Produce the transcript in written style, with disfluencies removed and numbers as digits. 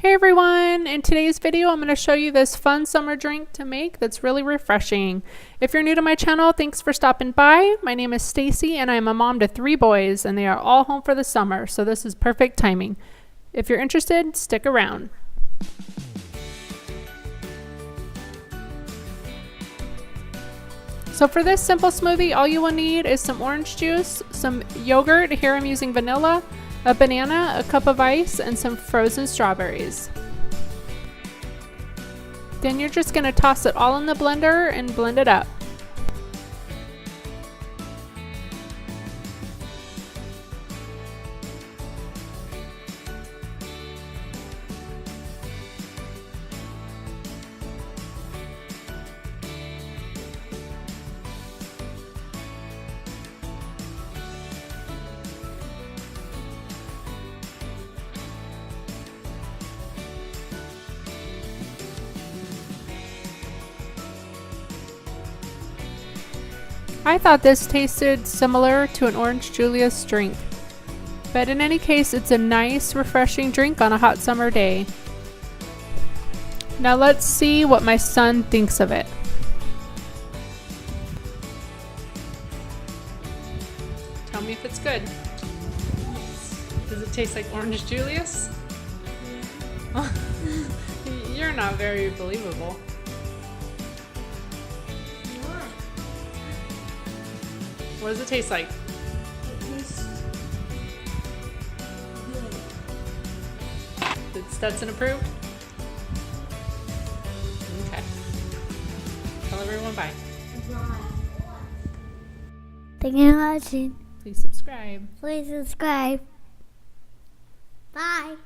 Hey everyone, in today's video I'm going to show you this fun summer drink to make that's really refreshing. If you're new to my channel, thanks for stopping by. My name is Stacy and I'm a mom to 3 boys and they are all home for the summer, so this is perfect timing. If you're interested, stick around. So for this simple smoothie, all you will need is some orange juice, some yogurt, here I'm using vanilla, a banana, a cup of ice, and some frozen strawberries. Then you're just going to toss it all in the blender and blend it up. I thought this tasted similar to an Orange Julius drink, but in any case it's a nice refreshing drink on a hot summer day. Now let's see what my son thinks of it. Tell me if it's good. Does it taste like Orange Julius? Yeah. You're not very believable. What does it taste like? It tastes good. Did Stetson approve? Okay. Tell everyone bye. Thank you for watching. Please subscribe. Please subscribe. Bye.